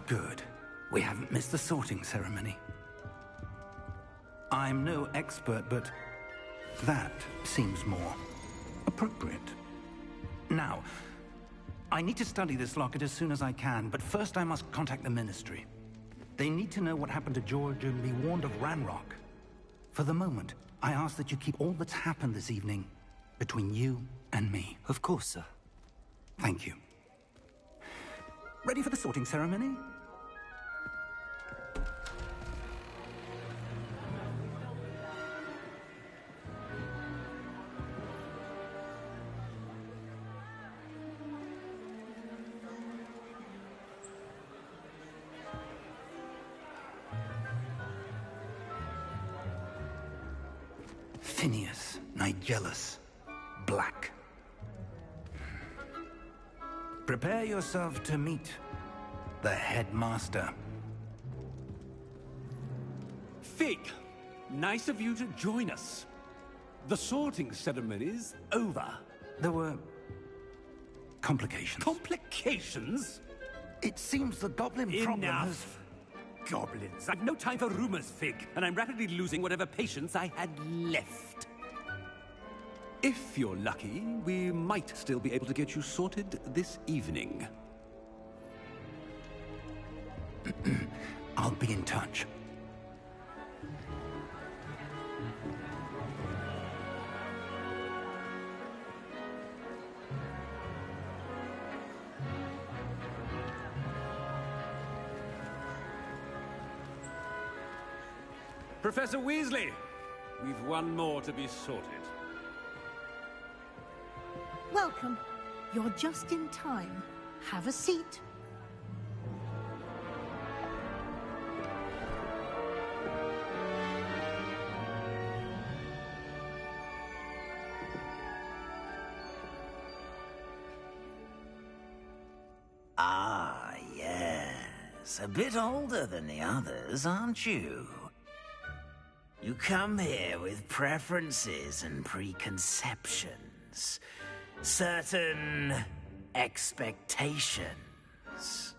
Good. We haven't missed the sorting ceremony. I'm no expert, but that seems more appropriate. Now, I need to study this locket as soon as I can, but first I must contact the Ministry. They need to know what happened to George and be warned of Ranrock. For the moment, I ask that you keep all that's happened this evening between you and me. Of course, sir. Thank you. Ready for the sorting ceremony? Phineas, Nigellus, Black. Prepare yourself to meet the headmaster. Fig, nice of you to join us. The sorting ceremony's over. There were complications. Complications? It seems the goblin problem has... Enough! Goblins. I've no time for rumors, Fig, and I'm rapidly losing whatever patience I had left. If you're lucky, we might still be able to get you sorted this evening. I'll be in touch. Professor Weasley, we've one more to be sorted. Welcome. You're just in time. Have a seat. Ah, yes. A bit older than the others, aren't you? You come here with preferences and preconceptions. Certain expectations.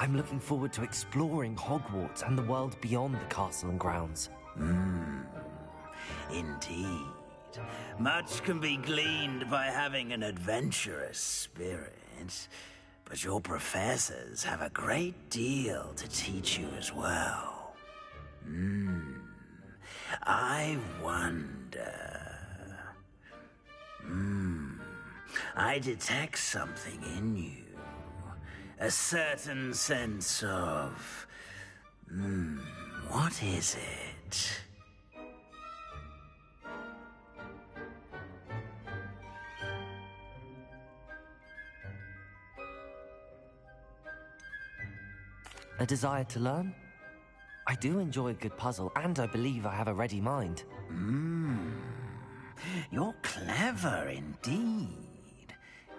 I'm looking forward to exploring Hogwarts and the world beyond the castle and grounds. Indeed. Much can be gleaned by having an adventurous spirit, but your professors have a great deal to teach you as well. I wonder... I detect something in you. A certain sense of... what is it? A desire to learn? I do enjoy a good puzzle, and I believe I have a ready mind. You're clever indeed.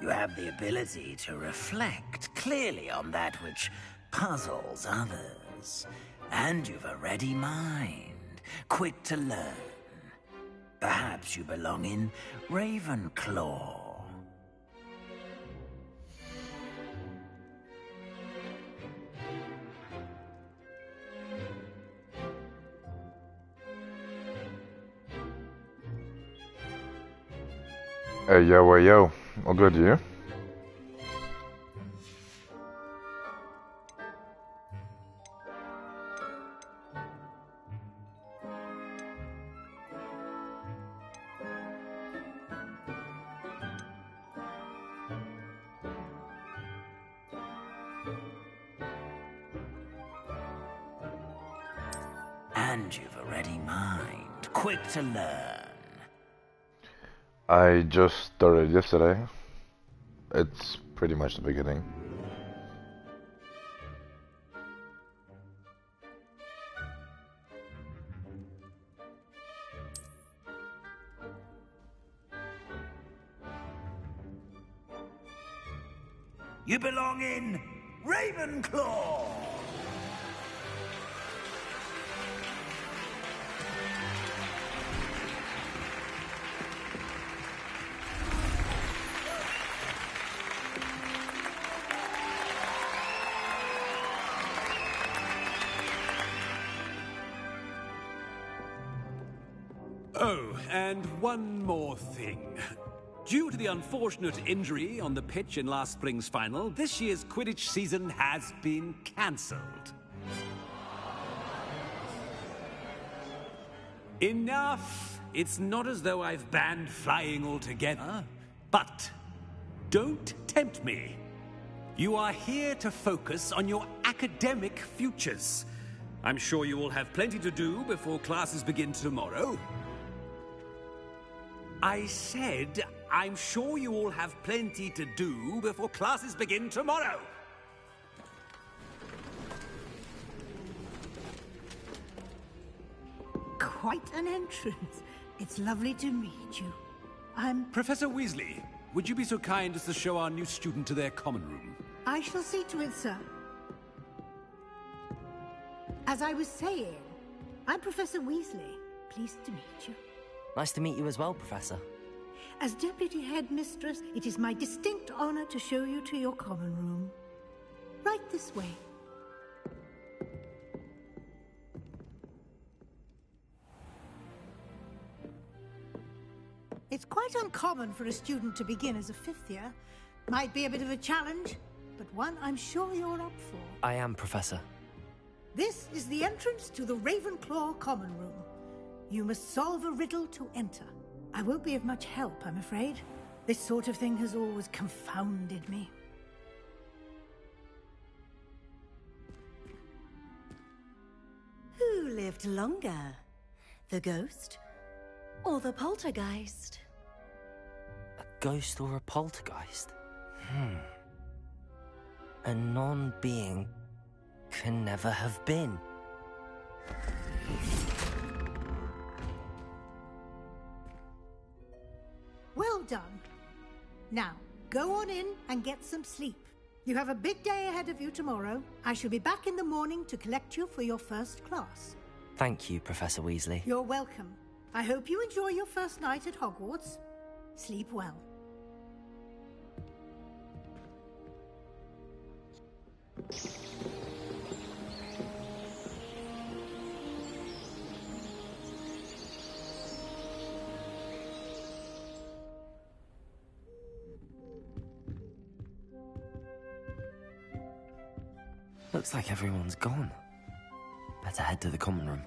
You have the ability to reflect clearly on that which puzzles others. And you've a ready mind, quick to learn. Perhaps you belong in Ravenclaw. Hey yo, all good you? And you've a ready mind, quick to learn. I just started yesterday. It's pretty much the beginning. You belong in Ravenclaw! Oh, and one more thing. Due to the unfortunate injury on the pitch in last spring's final, this year's Quidditch season has been cancelled. Enough! It's not as though I've banned flying altogether. But don't tempt me. You are here to focus on your academic futures. I'm sure you will have plenty to do before classes begin tomorrow. I said, I'm sure you all have plenty to do before classes begin tomorrow. Quite an entrance. It's lovely to meet you. Professor Weasley, would you be so kind as to show our new student to their common room? I shall see to it, sir. As I was saying, I'm Professor Weasley. Pleased to meet you. Nice to meet you as well, Professor. As Deputy Headmistress, it is my distinct honor to show you to your common room. Right this way. It's quite uncommon for a student to begin as a fifth year. Might be a bit of a challenge, but one I'm sure you're up for. I am, Professor. This is the entrance to the Ravenclaw common room. You must solve a riddle to enter. I won't be of much help, I'm afraid. This sort of thing has always confounded me. Who lived longer? The ghost or the poltergeist? A ghost or a poltergeist? A non-being can never have been. Well done. Now, go on in and get some sleep. You have a big day ahead of you tomorrow. I shall be back in the morning to collect you for your first class. Thank you, Professor Weasley. You're welcome. I hope you enjoy your first night at Hogwarts. Sleep well. Looks like everyone's gone. Better head to the common room.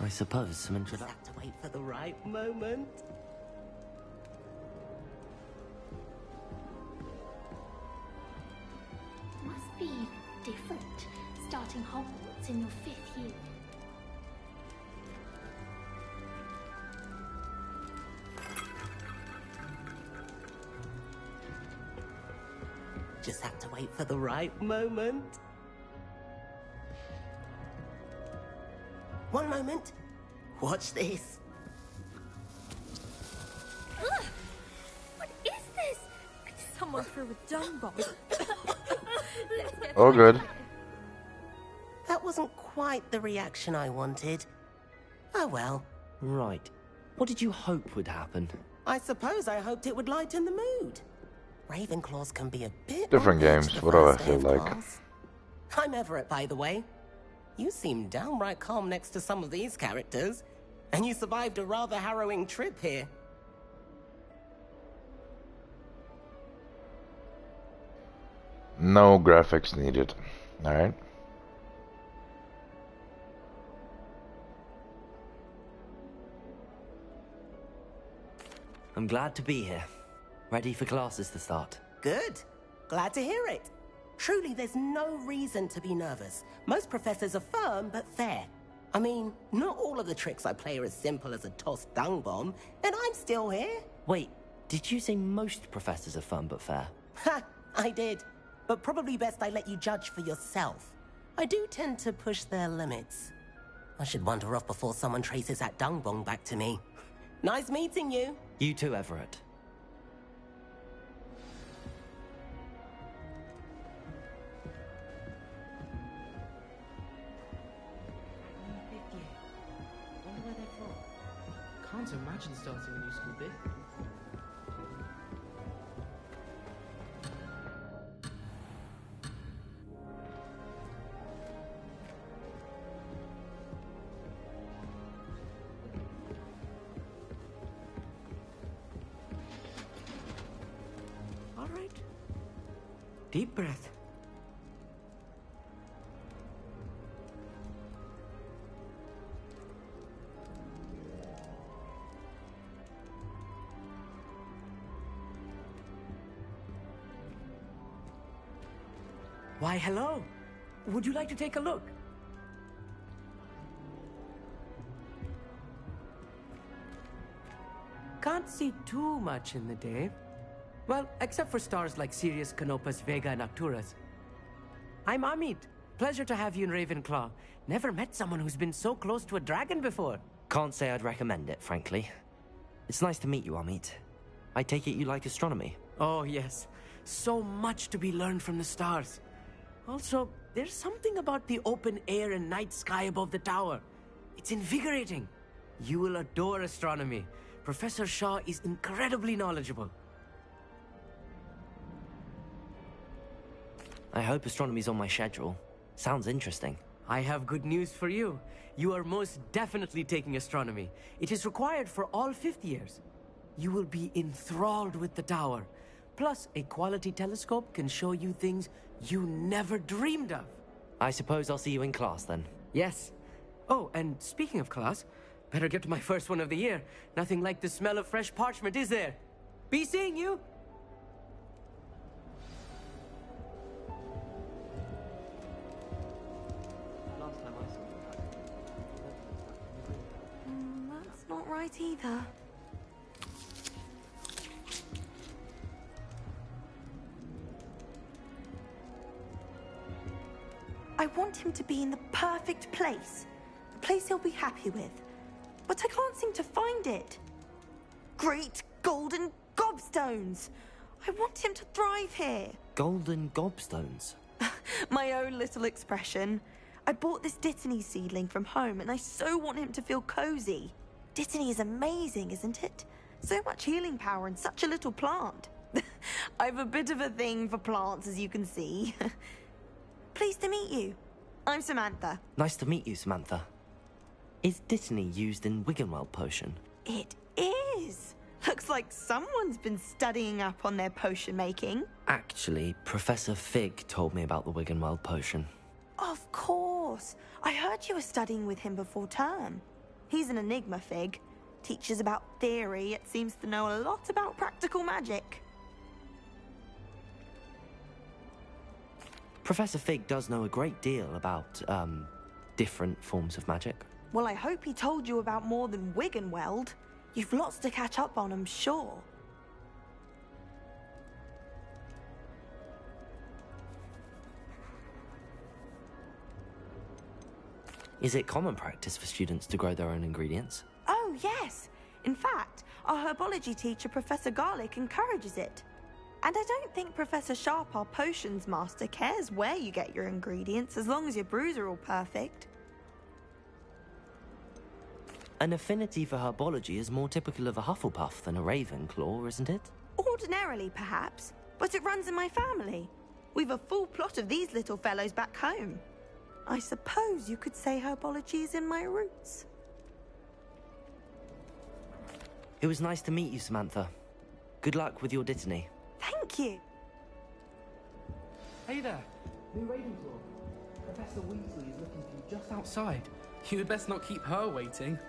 I suppose some introduction. Just have to wait for the right moment. Must be different, starting Hogwarts in your 5th year. Just have to wait for the right moment. One moment. Watch this. Ugh! What is this? Someone threw a dung bomb. Oh, good. That wasn't quite the reaction I wanted. Oh well. Right. What did you hope would happen? I suppose I hoped it would lighten the mood. Ravenclaws can be a bit Different on edge games, the what do I first day feel of like? class. I'm Everett, by the way. You seem downright calm next to some of these characters, and you survived a rather harrowing trip here. No graphics needed. Alright. I'm glad to be here. Ready for classes to start. Good. Glad to hear it. Truly, there's no reason to be nervous. Most professors are firm but fair. I mean, not all of the tricks I play are as simple as a tossed dung bomb, and I'm still here. Wait, did you say most professors are fun but fair? Ha! I did. But probably best I let you judge for yourself. I do tend to push their limits. I should wander off before someone traces that dung bomb back to me. Nice meeting you. You too, Everett. Wonder where they're from. Can't imagine starting a new school this. All right. Deep breath. Why, hello. Would you like to take a look? Can't see too much in the day. Well, except for stars like Sirius, Canopus, Vega, and Arcturus. I'm Amit. Pleasure to have you in Ravenclaw. Never met someone who's been so close to a dragon before. Can't say I'd recommend it, frankly. It's nice to meet you, Amit. I take it you like astronomy? Oh, yes. So much to be learned from the stars. Also, there's something about the open air and night sky above the tower. It's invigorating. You will adore astronomy. Professor Shaw is incredibly knowledgeable. I hope astronomy's on my schedule. Sounds interesting. I have good news for you. You are most definitely taking astronomy. It is required for all 5th years. You will be enthralled with the tower. Plus, a quality telescope can show you things you never dreamed of. I suppose I'll see you in class then. Yes. Oh, and speaking of class, better get to my first one of the year. Nothing like the smell of fresh parchment, is there? Be seeing you! Last time I saw you. That's not right either. I want him to be in the perfect place. A place he'll be happy with. But I can't seem to find it. Great golden gobstones! I want him to thrive here. Golden gobstones. My own little expression. I bought this Dittany seedling from home, and I so want him to feel cozy. Dittany is amazing, isn't it? So much healing power in such a little plant. I've a bit of a thing for plants, as you can see. Pleased to meet you. I'm Samantha. Nice to meet you, Samantha. Is Dittany used in Wiggenweld potion? It is. Looks like someone's been studying up on their potion making. Actually, Professor Fig told me about the Wiggenweld potion. Of course. I heard you were studying with him before term. He's an enigma, Fig. Teaches about theory, yet seems to know a lot about practical magic. Professor Fig does know a great deal about, different forms of magic. Well, I hope he told you about more than Wiggenweld. You've lots to catch up on, I'm sure. Is it common practice for students to grow their own ingredients? Oh, yes. In fact, our herbology teacher, Professor Garlick, encourages it. And I don't think Professor Sharp, our potions master, cares where you get your ingredients, as long as your brews are all perfect. An affinity for herbology is more typical of a Hufflepuff than a Ravenclaw, isn't it? Ordinarily, perhaps, but it runs in my family. We've a full plot of these little fellows back home. I suppose you could say herbology is in my roots. It was nice to meet you, Samantha. Good luck with your Dittany. Thank you. Hey there, new Ravenclaw. Professor Weasley is looking for you just outside. You had best not keep her waiting.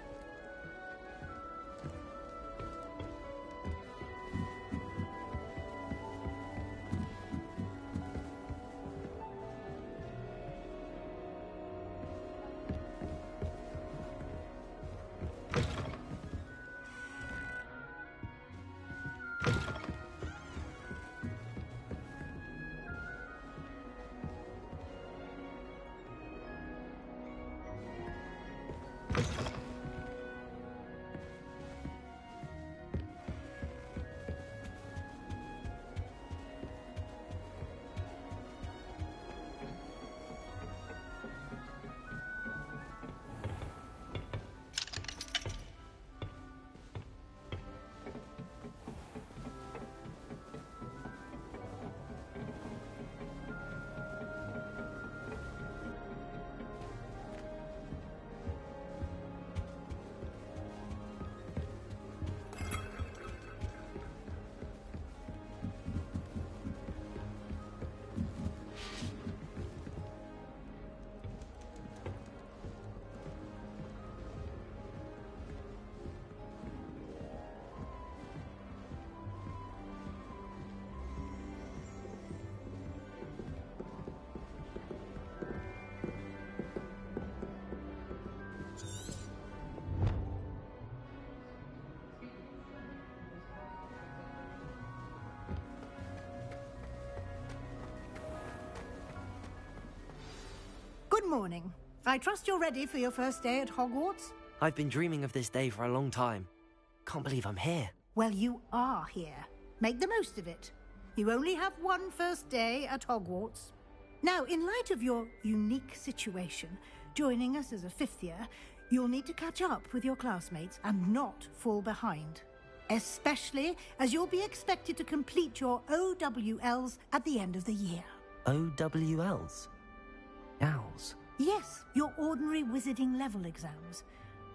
Good morning. I trust you're ready for your first day at Hogwarts? I've been dreaming of this day for a long time. Can't believe I'm here. Well, you are here. Make the most of it. You only have one first day at Hogwarts. Now, in light of your unique situation, joining us as a fifth year, you'll need to catch up with your classmates and not fall behind. Especially as you'll be expected to complete your OWLs at the end of the year. OWLs? Owls? Yes, your ordinary wizarding level exams.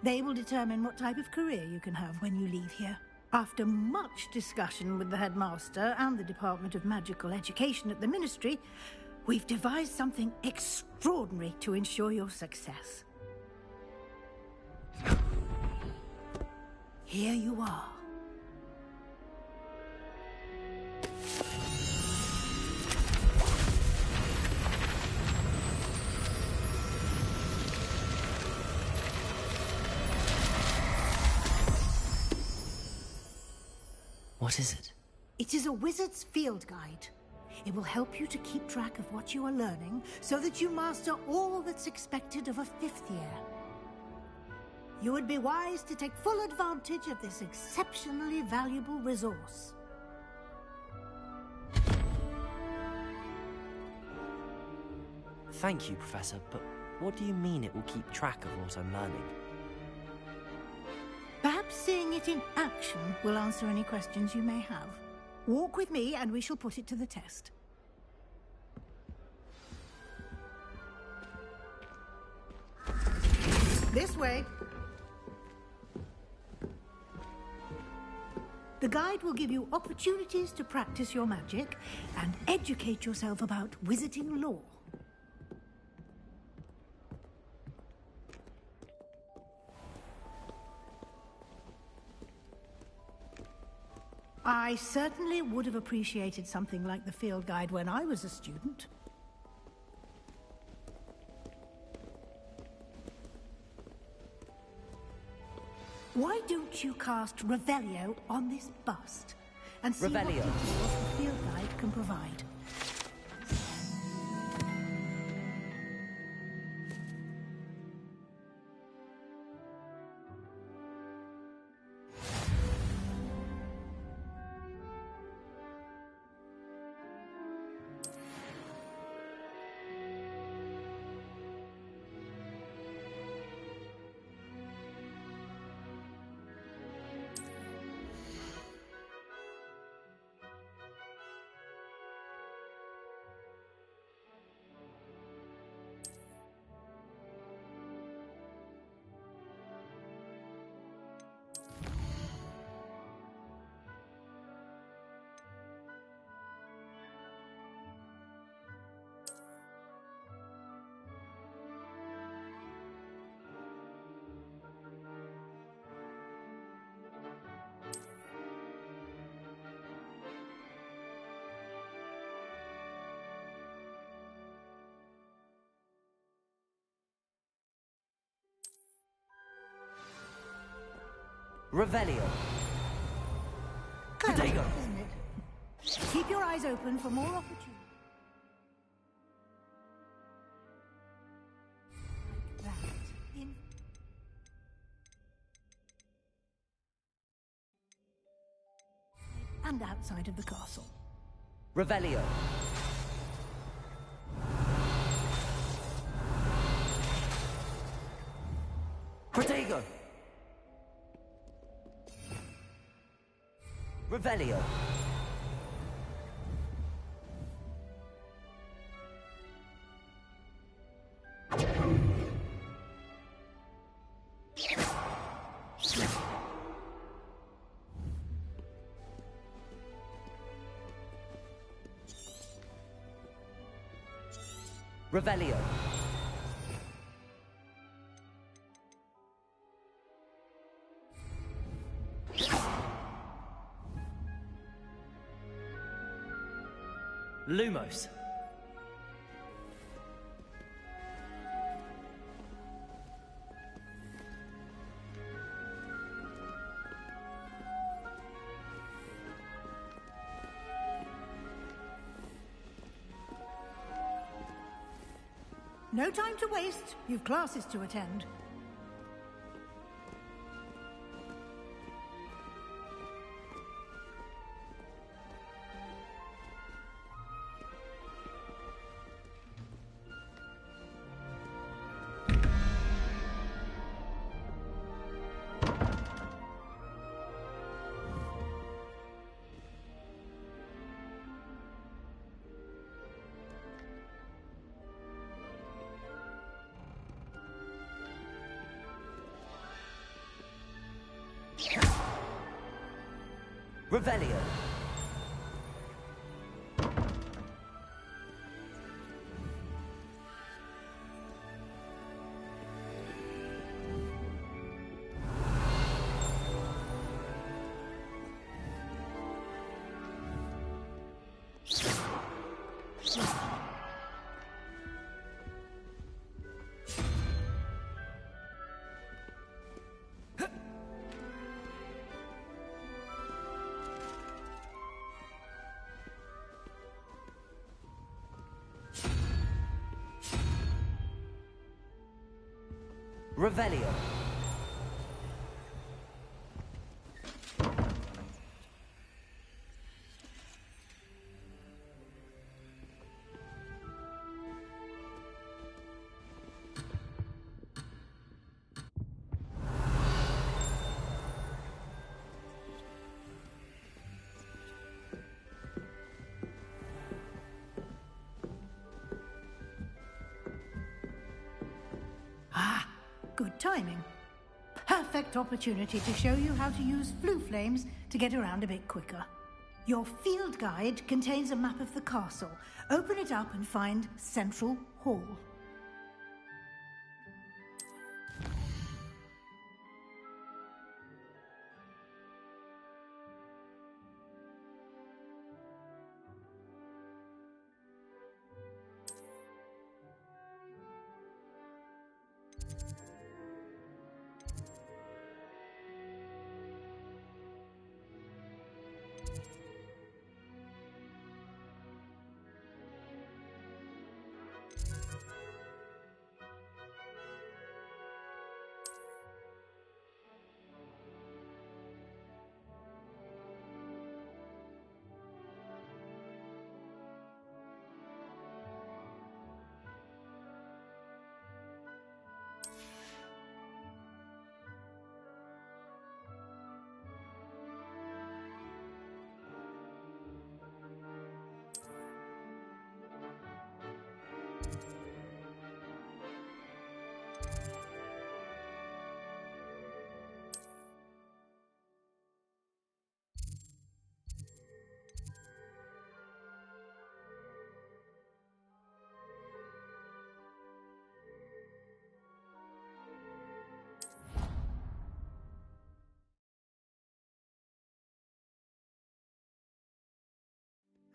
They will determine what type of career you can have when you leave here. After much discussion with the headmaster and the Department of Magical Education at the Ministry, we've devised something extraordinary to ensure your success. Here you are. What is it? It is a wizard's field guide. It will help you to keep track of what you are learning so that you master all that's expected of a fifth year. You would be wise to take full advantage of this exceptionally valuable resource. Thank you, Professor, but what do you mean it will keep track of what I'm learning? Perhaps seeing it in action will answer any questions you may have. Walk with me and we shall put it to the test. This way. The guide will give you opportunities to practice your magic and educate yourself about wizarding lore. I certainly would have appreciated something like the field guide when I was a student. Why don't you cast Revelio on this bust and see what details the field guide can provide? Revelio. Clever, isn't it? Keep your eyes open for more opportunities. Like that. And outside of the castle. Revelio. Protego. Revelio. Revelio. Lumos. No time to waste. You've classes to attend. Revelio. Revelio. Good timing. Perfect opportunity to show you how to use flue flames to get around a bit quicker. Your field guide contains a map of the castle. Open it up and find Central Hall.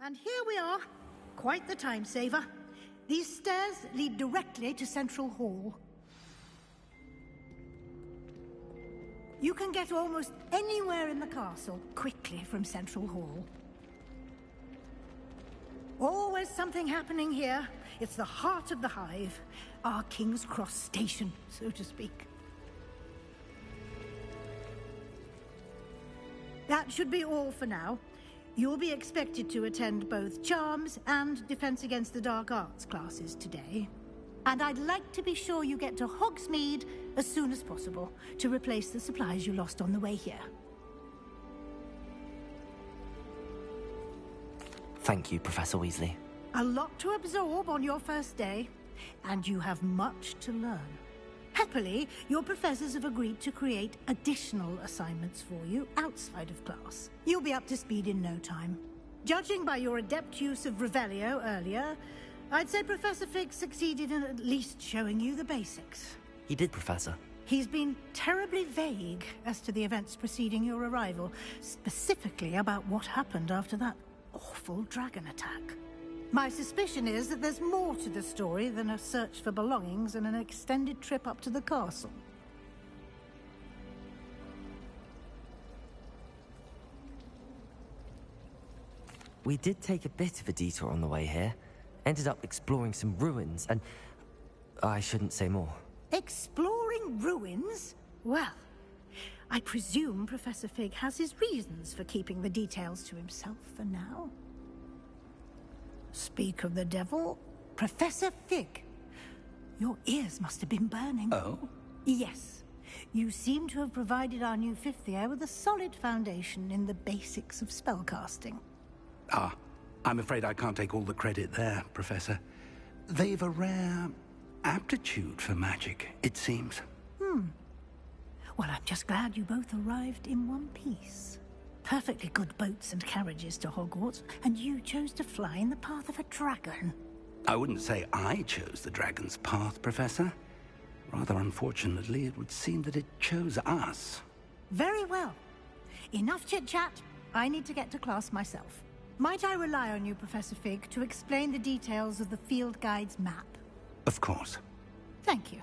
And here we are. Quite the time saver. These stairs lead directly to Central Hall. You can get almost anywhere in the castle quickly from Central Hall. Always something happening here. It's the heart of the hive. Our King's Cross station, so to speak. That should be all for now. You'll be expected to attend both Charms and Defense Against the Dark Arts classes today. And I'd like to be sure you get to Hogsmeade as soon as possible to replace the supplies you lost on the way here. Thank you, Professor Weasley. A lot to absorb on your first day, and you have much to learn. Happily, your professors have agreed to create additional assignments for you outside of class. You'll be up to speed in no time. Judging by your adept use of Revelio earlier, I'd say Professor Fig succeeded in at least showing you the basics. He did, Professor. He's been terribly vague as to the events preceding your arrival, specifically about what happened after that awful dragon attack. My suspicion is that there's more to the story than a search for belongings and an extended trip up to the castle. We did take a bit of a detour on the way here. Ended up exploring some ruins and... I shouldn't say more. Exploring ruins? Well, I presume Professor Fig has his reasons for keeping the details to himself for now. Speak of the devil, Professor Fig. Your ears must have been burning. Oh? Yes. You seem to have provided our new fifth year with a solid foundation in the basics of spellcasting. Ah, I'm afraid I can't take all the credit there, Professor. They've a rare aptitude for magic, it seems. Well, I'm just glad you both arrived in one piece. Perfectly good boats and carriages to Hogwarts, and you chose to fly in the path of a dragon. I wouldn't say I chose the dragon's path, Professor. Rather unfortunately, it would seem that it chose us. Very well. Enough chit-chat. I need to get to class myself. Might I rely on you, Professor Fig, to explain the details of the field guide's map? Of course. Thank you.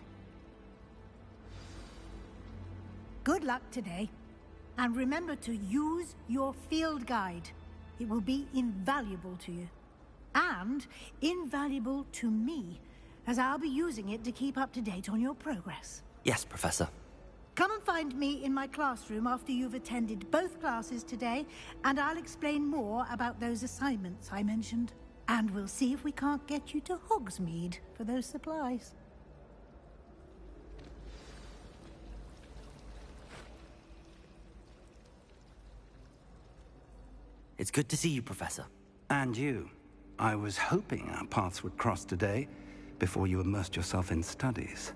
Good luck today. And remember to use your field guide. It will be invaluable to you. And invaluable to me, as I'll be using it to keep up to date on your progress. Yes, Professor. Come and find me in my classroom after you've attended both classes today, and I'll explain more about those assignments I mentioned. And we'll see if we can't get you to Hogsmeade for those supplies. It's good to see you, Professor. And you. I was hoping our paths would cross today, before you immersed yourself in studies.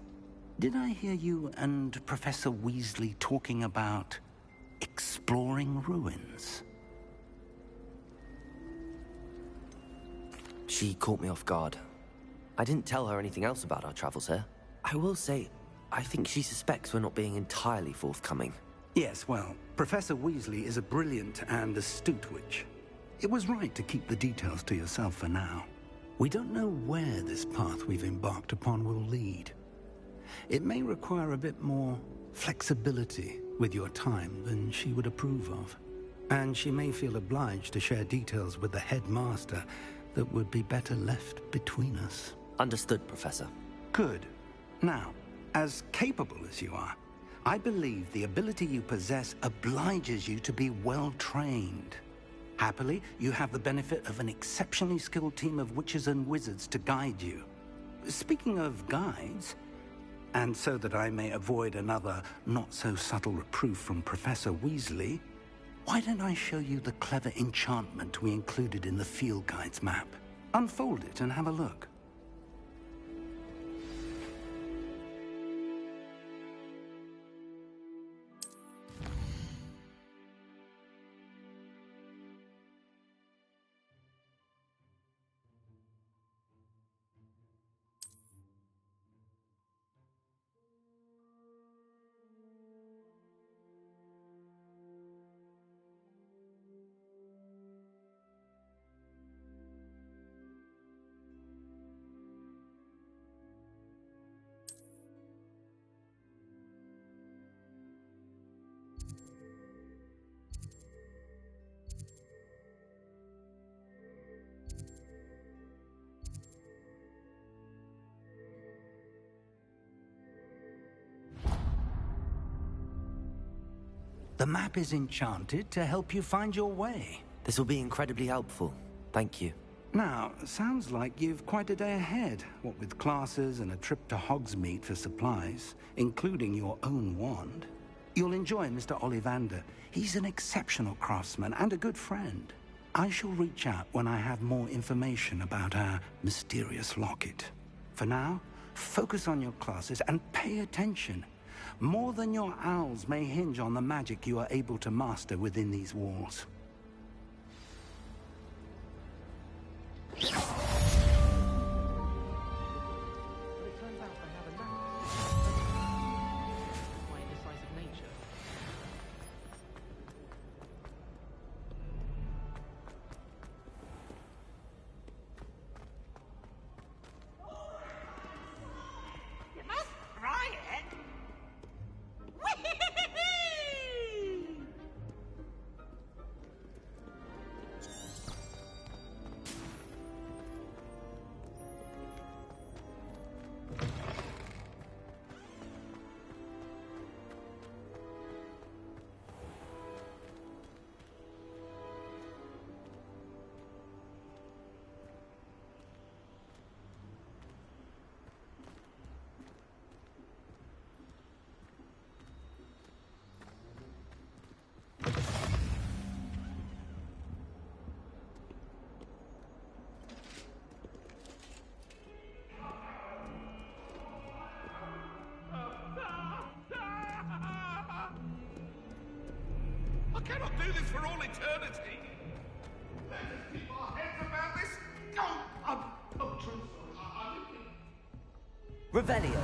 Did I hear you and Professor Weasley talking about exploring ruins? She caught me off guard. I didn't tell her anything else about our travels here. I will say, I think she suspects we're not being entirely forthcoming. Yes, well, Professor Weasley is a brilliant and astute witch. It was right to keep the details to yourself for now. We don't know where this path we've embarked upon will lead. It may require a bit more flexibility with your time than she would approve of. And she may feel obliged to share details with the headmaster that would be better left between us. Understood, Professor. Good. Now, as capable as you are, I believe the ability you possess obliges you to be well-trained. Happily, you have the benefit of an exceptionally skilled team of witches and wizards to guide you. Speaking of guides, and so that I may avoid another not-so-subtle reproof from Professor Weasley, why don't I show you the clever enchantment we included in the field guide's map? Unfold it and have a look. The map is enchanted to help you find your way. This will be incredibly helpful. Thank you. Now, sounds like you've quite a day ahead, what with classes and a trip to Hogsmeade for supplies, including your own wand. You'll enjoy Mr. Ollivander. He's an exceptional craftsman and a good friend. I shall reach out when I have more information about our mysterious locket. For now, focus on your classes and pay attention. More than your owls may hinge on the magic you are able to master within these walls. I cannot do this for all eternity. Let us keep our heads about this. Oh, I'm truly sorry. Revelio.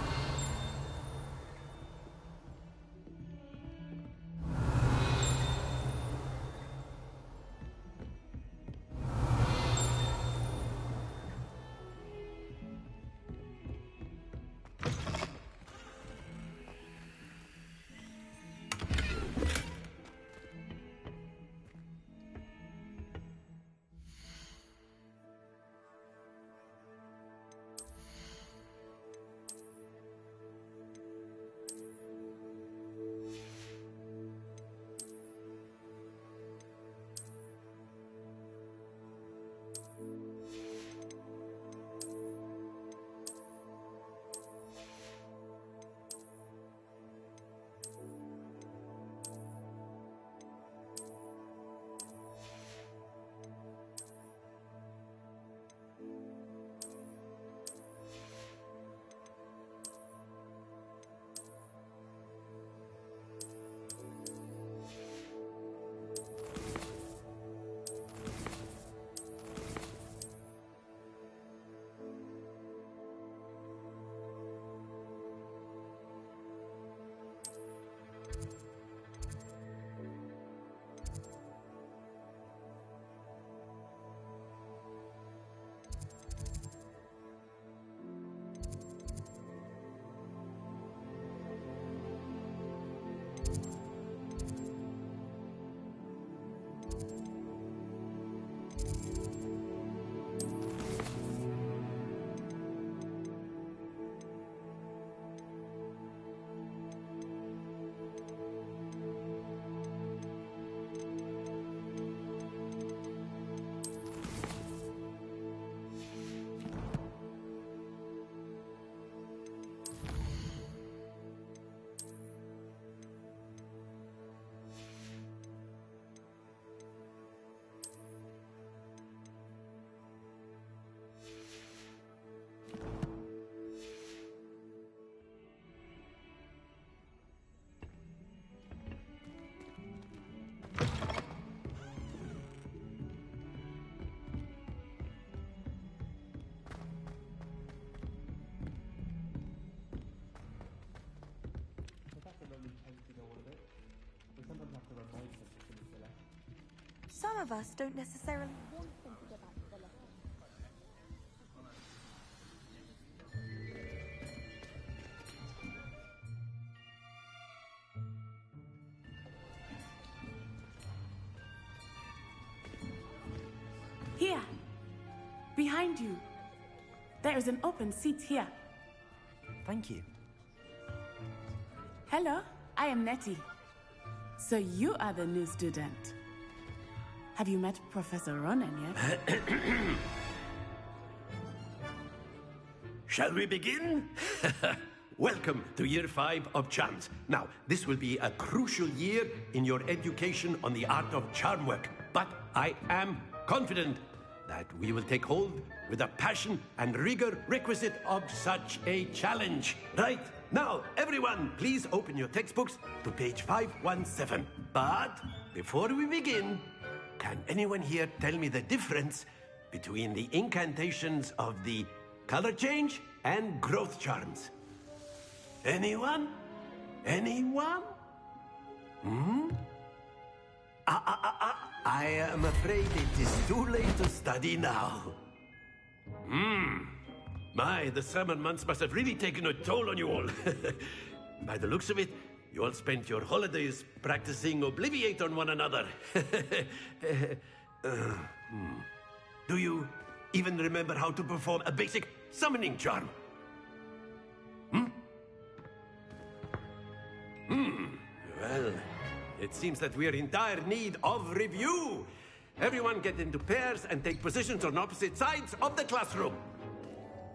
of us don't necessarily want them to go back to the lesson. Here, behind you. There is an open seat here. Thank you. Hello, I am Nettie. So you are the new student. Have you met Professor Ronan yet? Shall we begin? Welcome to Year 5 of Charms. Now, this will be a crucial year in your education on the art of charm work. But I am confident that we will take hold with the passion and rigor requisite of such a challenge. Right, now, everyone, please open your textbooks to page 517. But before we begin, can anyone here tell me the difference between the incantations of the color change and growth charms? Anyone? Anyone? I am afraid it is too late to study now. My, the summer months must have really taken a toll on you all. By the looks of it, you all spent your holidays practicing Obliviate on one another. Do you even remember how to perform a basic summoning charm? Well, it seems that we are in dire need of review. Everyone get into pairs and take positions on opposite sides of the classroom.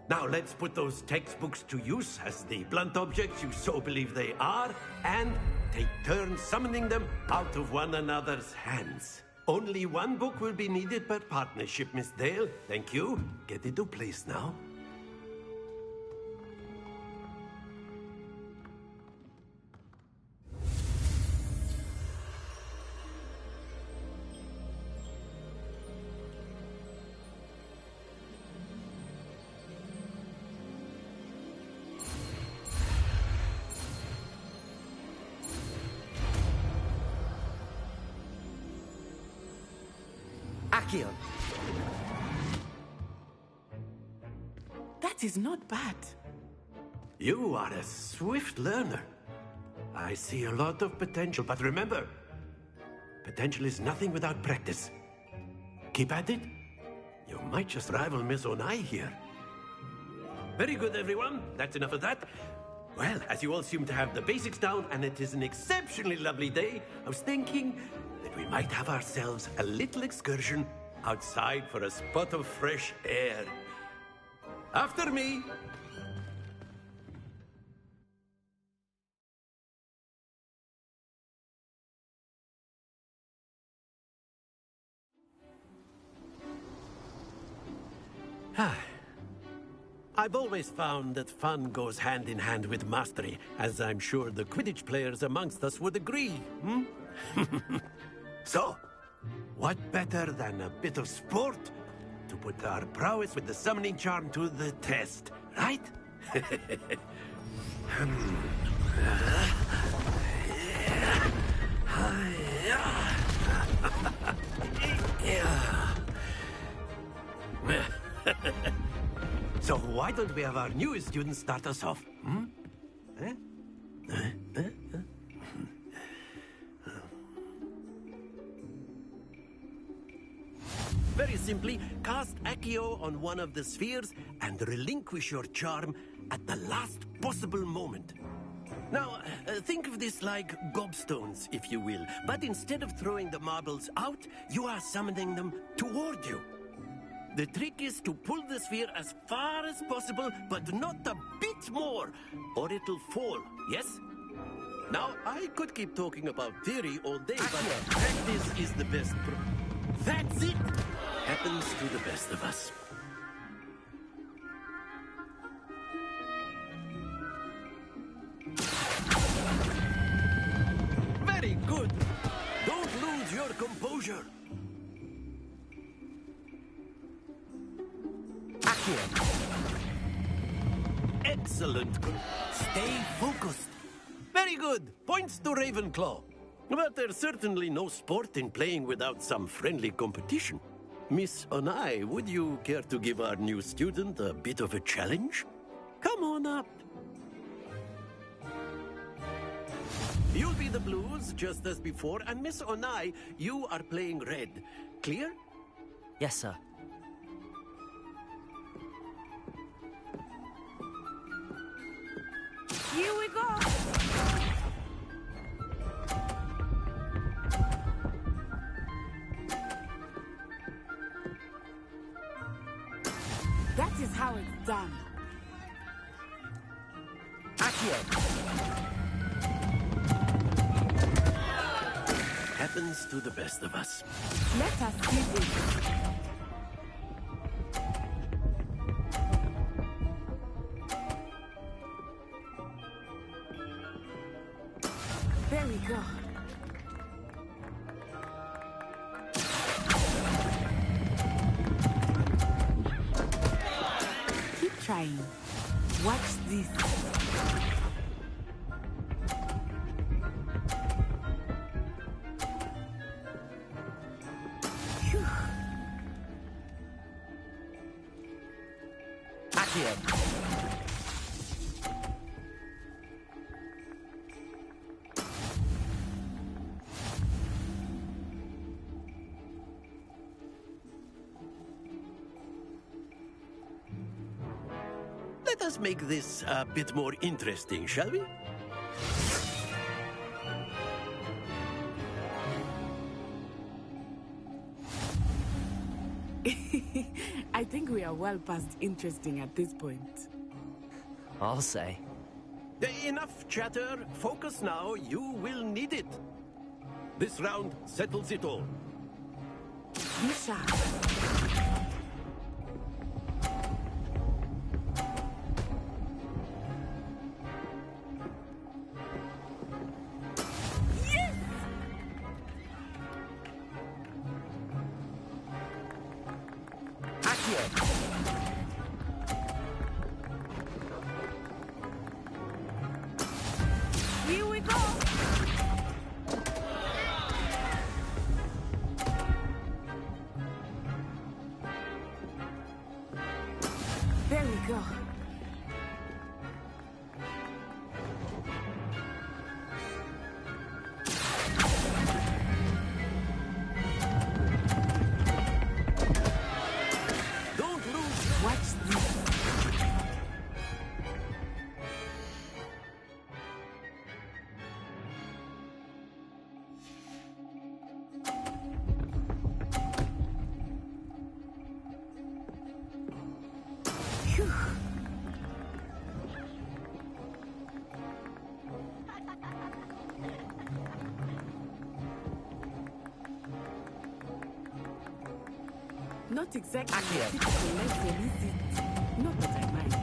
Now let's put those textbooks to use as the blunt objects you so believe they are, and take turns summoning them out of one another's hands. Only one book will be needed per partnership, Miss Dale. Thank you. Get into place now. Accio. That is not bad. You are a swift learner. I see a lot of potential, but remember, potential is nothing without practice. Keep at it. You might just rival Miss Onai here. Very good, everyone. That's enough of that. Well, as you all seem to have the basics down, and it is an exceptionally lovely day, I was thinking that we might have ourselves a little excursion outside for a spot of fresh air. After me. I've always found that fun goes hand in hand with mastery, as I'm sure the Quidditch players amongst us would agree. So, what better than a bit of sport to put our prowess with the summoning charm to the test, right? So why don't we have our newest student start us off? Very simply, cast Accio on one of the spheres and relinquish your charm at the last possible moment. Now, think of this like gobstones, if you will, but instead of throwing the marbles out, you are summoning them toward you. The trick is to pull the sphere as far as possible, but not a bit more, or it'll fall, yes? Now, I could keep talking about theory all day, but practice is the best That's it! Happens to the best of us. Very good! Don't lose your composure. Accio. Excellent. Stay focused. Very good. Points to Ravenclaw. But there's certainly no sport in playing without some friendly competition. Miss Onai, would you care to give our new student a bit of a challenge? Come on up. You'll be the blues, just as before, and Miss Onai, you are playing red. Clear? Yes, sir. Here we go! That is how it's done. Happens to the best of us. Let us see this. There we go. Keep trying. Watch this. Phew. Let us make this a bit more interesting, shall we? I think we are well past interesting at this point. I'll say. Enough chatter. Focus now. You will need it. This round settles it all. Be sharp. Here we go! There we go. Don't lose. Watch this. Phew. Not exactly a typical lesson, is it? Not that I mind.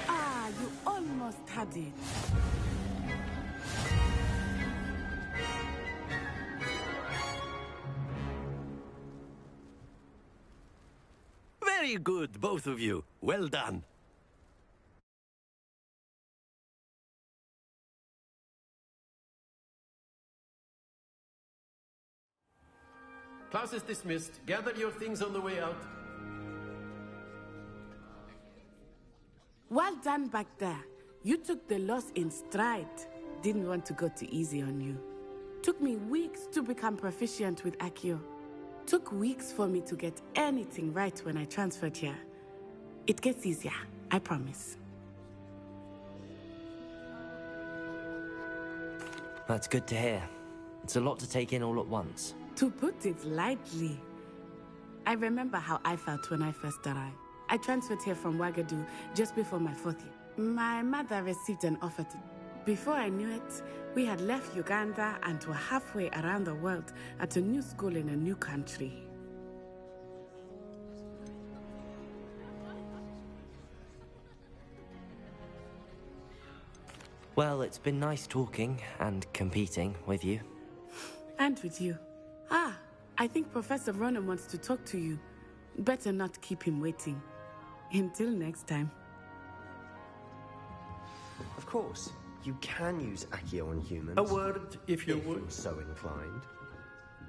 Ah, you almost had it. Very good, both of you. Well done. Class is dismissed. Gather your things on the way out. Well done back there. You took the loss in stride. Didn't want to go too easy on you. Took me weeks to become proficient with Accio. Took weeks for me to get anything right when I transferred here. It gets easier, I promise. That's good to hear. It's a lot to take in all at once. To put it lightly, I remember how I felt when I first arrived. I transferred here from Ouagadougou just before my 4th year. My mother received an offer to... Before I knew it, we had left Uganda and were halfway around the world at a new school in a new country. Well, it's been nice talking and competing with you. And with you. Ah, I think Professor Ronan wants to talk to you. Better not keep him waiting. Until next time. Of course. You can use Accio on humans. A word, if you if would. you're so inclined.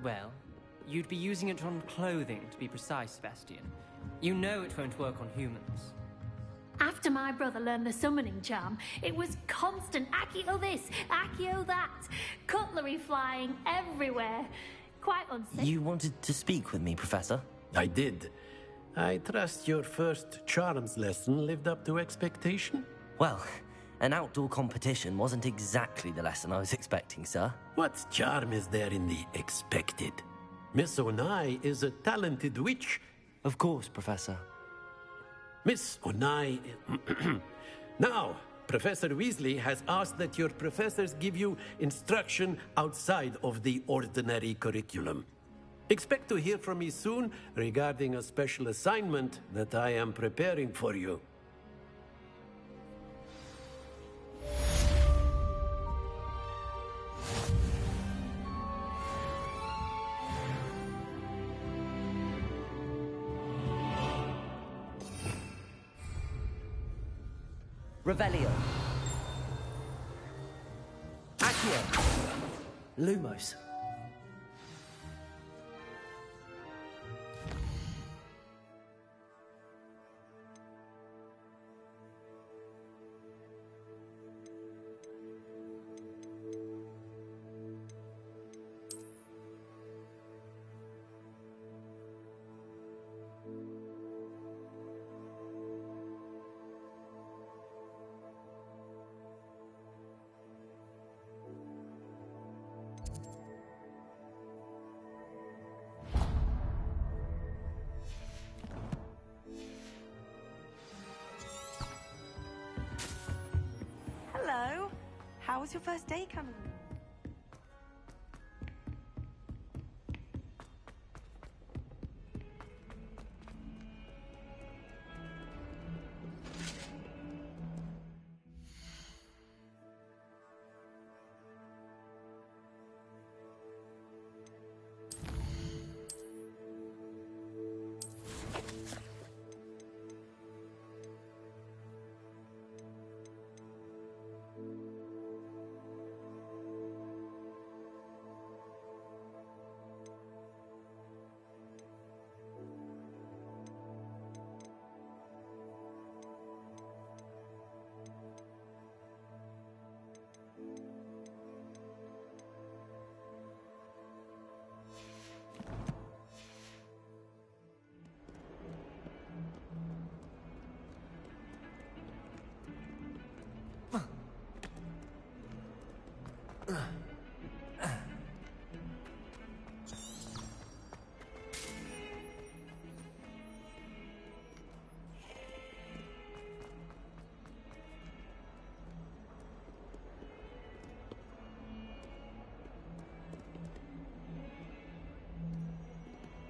Well, you'd be using it on clothing, to be precise, Sebastian. You know it won't work on humans. After my brother learned the summoning charm, it was constant Accio this, Accio that. Cutlery flying everywhere. Quite unsafe. You wanted to speak with me, Professor? I did. I trust your first charms lesson lived up to expectation? Well, an outdoor competition wasn't exactly the lesson I was expecting, sir. What charm is there in the expected? Miss Onai is a talented witch. Of course, Professor. Miss Onai... Now, Professor Weasley has asked that your professors give you instruction outside of the ordinary curriculum. Expect to hear from me soon regarding a special assignment that I am preparing for you. Revelio. Accio. Lumos. Hello. How was your first day coming?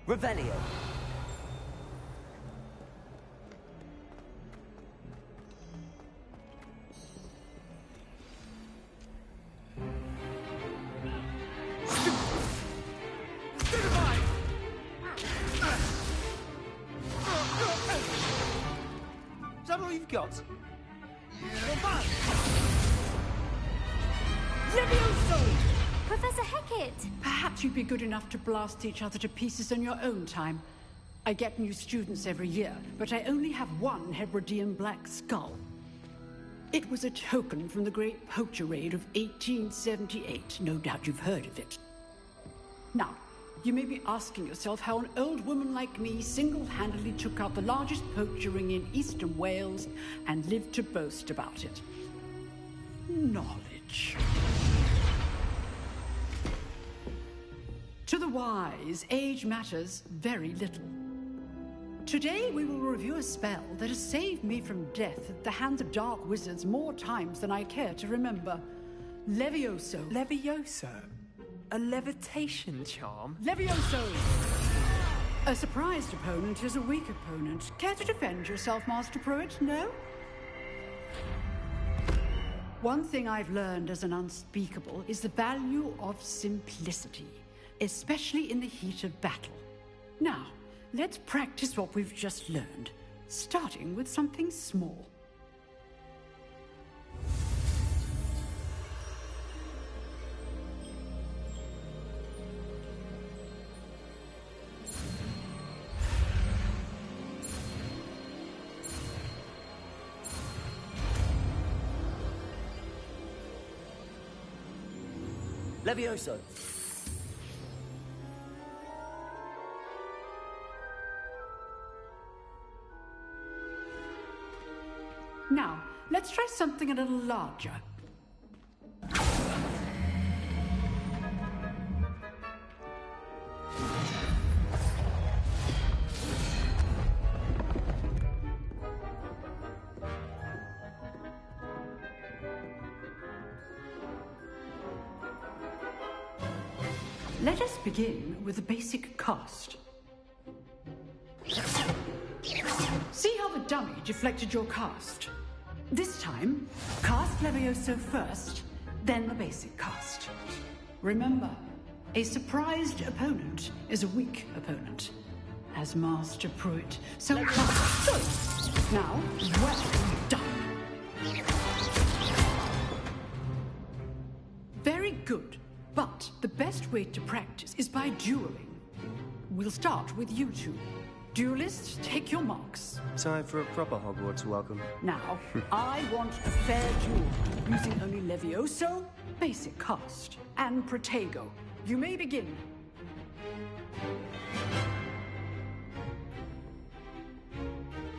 Revelio. Is that all you've got? Levioso! Professor Hecat! Perhaps you'd be good enough to blast each other to pieces in your own time. I get new students every year, but I only have one Hebridean black skull. It was a token from the Great Poacher Raid of 1878. No doubt you've heard of it. Now, you may be asking yourself how an old woman like me single-handedly took out the largest poacher ring in eastern Wales and lived to boast about it. Knowledge. To the wise, age matters very little. Today we will review a spell that has saved me from death at the hands of dark wizards more times than I care to remember. Levioso. Levioso? A levitation charm? Levioso! A surprised opponent is a weak opponent. Care to defend yourself, Master Pruitt? No? One thing I've learned as an unspeakable is the value of simplicity, especially in the heat of battle. Now, let's practice what we've just learned, starting with something small. Levioso! Now, let's try something a little larger. Let us begin with the basic cast. See how the dummy deflected your cast? This time, cast Levioso first, then the basic cast. Remember, a surprised opponent is a weak opponent, as Master Pruitt so good. Now, well done. Very good. But the best way to practice is by dueling. We'll start with you two. Duelists, take your marks. Time for a proper Hogwarts welcome. Now, I want a fair duel, using only Levioso, basic cast, and Protego. You may begin.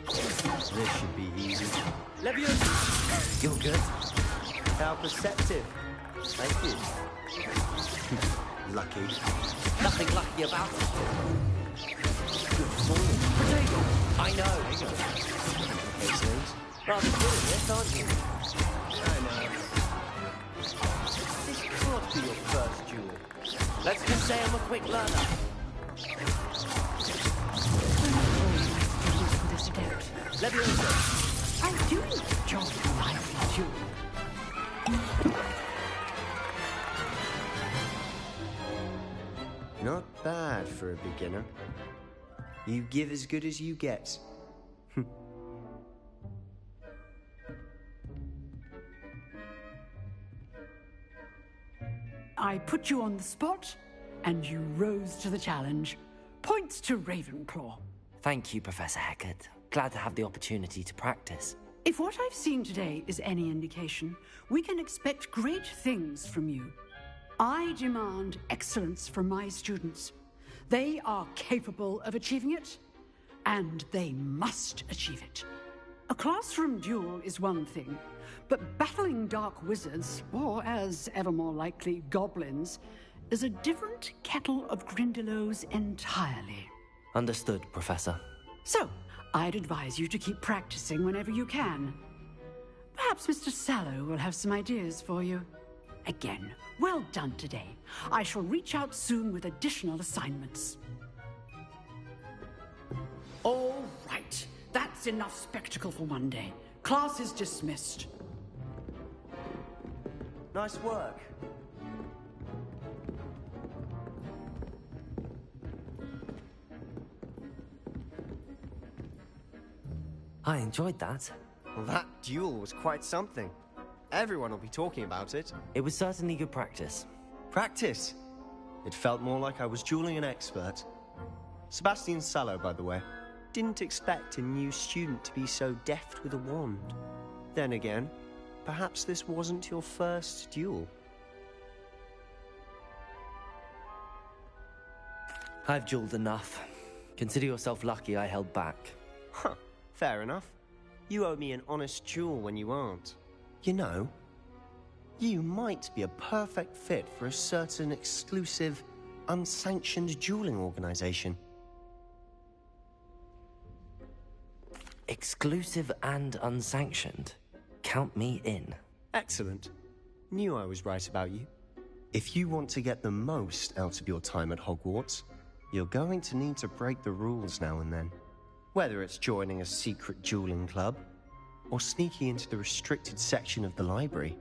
This should be easy. Levioso! You're good. How perceptive. Thank you. Lucky. Nothing lucky about it. Good form. Protego! I know. Complicate things. Rather good at this, aren't you? I know. This can't be your first duel. Let's just say I'm a quick learner. Levioso! I'm doing a job for life, duel. Not bad for a beginner. You give as good as you get. I put you on the spot, and you rose to the challenge. Points to Ravenclaw. Thank you, Professor Hecat. Glad to have the opportunity to practice. If what I've seen today is any indication, we can expect great things from you. I demand excellence from my students. They are capable of achieving it, and they must achieve it. A classroom duel is one thing, but battling dark wizards, or as ever more likely, goblins, is a different kettle of Grindylows entirely. Understood, Professor. So, I'd advise you to keep practicing whenever you can. Perhaps Mr. Sallow will have some ideas for you. Again, well done today. I shall reach out soon with additional assignments. All right. That's enough spectacle for one day. Class is dismissed. Nice work. I enjoyed that. Well, that duel was quite something. Everyone will be talking about it. It was certainly good practice. Practice? It felt more like I was dueling an expert. Sebastian Sallow, by the way. Didn't expect a new student to be so deft with a wand. Then again, perhaps this wasn't your first duel. I've dueled enough. Consider yourself lucky I held back. Huh, fair enough. You owe me an honest duel when you aren't. You know, you might be a perfect fit for a certain exclusive, unsanctioned dueling organization. Exclusive and unsanctioned? Count me in. Excellent. Knew I was right about you. If you want to get the most out of your time at Hogwarts, you're going to need to break the rules now and then. Whether it's joining a secret dueling club, or sneaking into the restricted section of the library,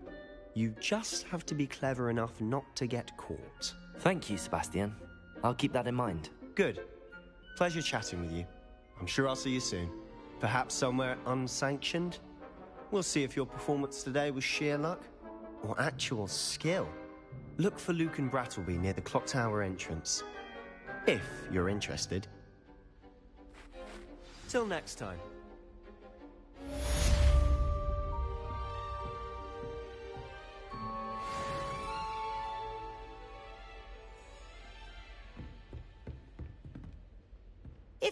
you just have to be clever enough not to get caught. Thank you, Sebastian. I'll keep that in mind. Good. Pleasure chatting with you. I'm sure I'll see you soon. Perhaps somewhere unsanctioned? We'll see if your performance today was sheer luck or actual skill. Look for Luke and Brattleby near the clock tower entrance. If you're interested. Till next time.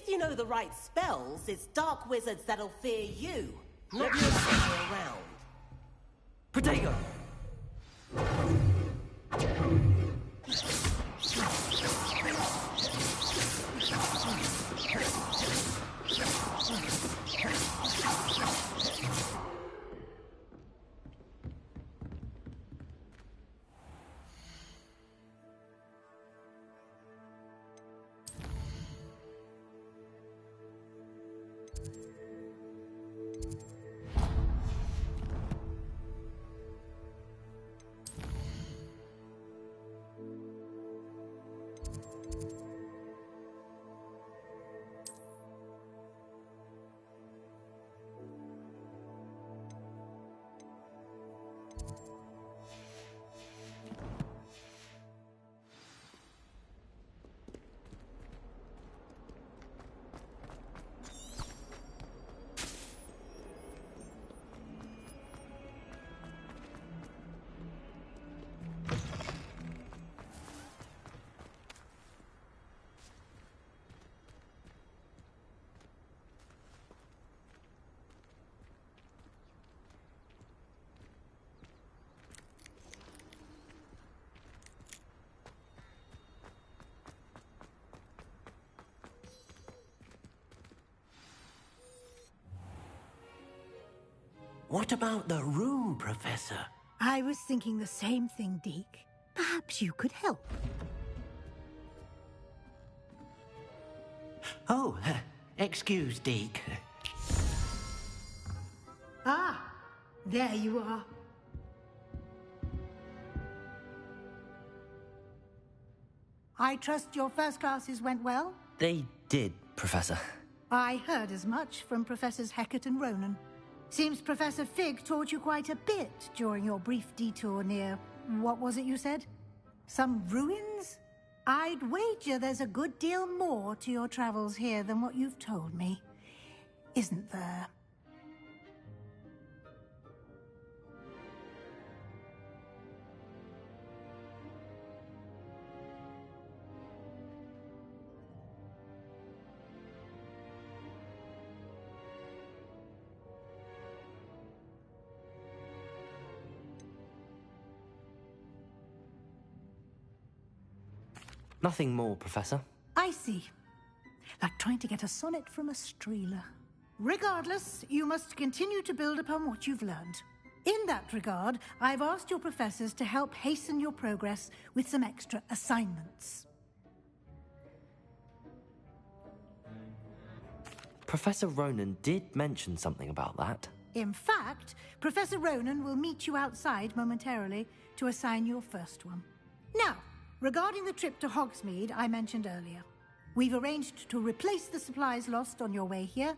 If you know the right spells, it's dark wizards that'll fear you, not you around. Protego! What about the room, Professor? I was thinking the same thing, Deke. Perhaps you could help. Oh, excuse, Deke. Ah, there you are. I trust your first classes went well? They did, Professor. I heard as much from Professors Hecat and Ronan. Seems Professor Fig taught you quite a bit during your brief detour near... what was it you said? Some ruins? I'd wager there's a good deal more to your travels here than what you've told me. Isn't there? Nothing more, Professor. I see. Like trying to get a sonnet from a streeler. Regardless, you must continue to build upon what you've learned. In that regard, I've asked your professors to help hasten your progress with some extra assignments. Professor Ronan did mention something about that. In fact, Professor Ronan will meet you outside momentarily to assign your first one. Now, regarding the trip to Hogsmeade I mentioned earlier, we've arranged to replace the supplies lost on your way here,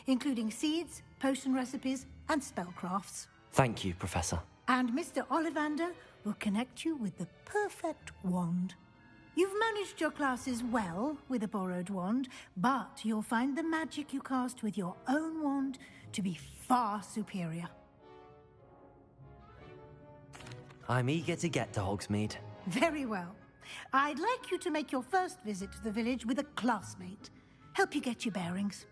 including seeds, potion recipes, and spellcrafts. Thank you, Professor. And Mr. Ollivander will connect you with the perfect wand. You've managed your classes well with a borrowed wand, but you'll find the magic you cast with your own wand to be far superior. I'm eager to get to Hogsmeade. Very well. I'd like you to make your first visit to the village with a classmate. Help you get your bearings.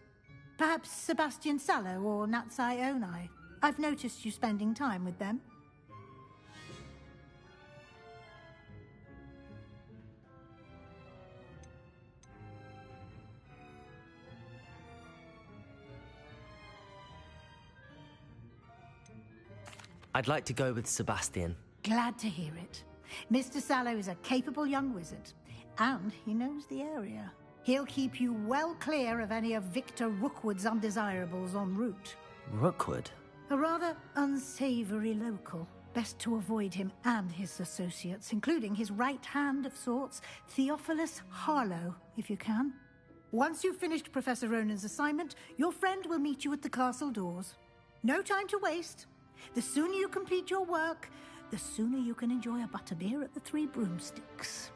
Perhaps Sebastian Sallow or Natsai Onai. I've noticed you spending time with them. I'd like to go with Sebastian. Glad to hear it. Mr. Sallow is a capable young wizard, and he knows the area. He'll keep you well clear of any of Victor Rookwood's undesirables en route. Rookwood? A rather unsavory local. Best to avoid him and his associates, including his right hand of sorts, Theophilus Harlow, if you can. Once you've finished Professor Ronan's assignment, your friend will meet you at the castle doors. No time to waste. The sooner you complete your work, the sooner you can enjoy a butterbeer at the Three Broomsticks.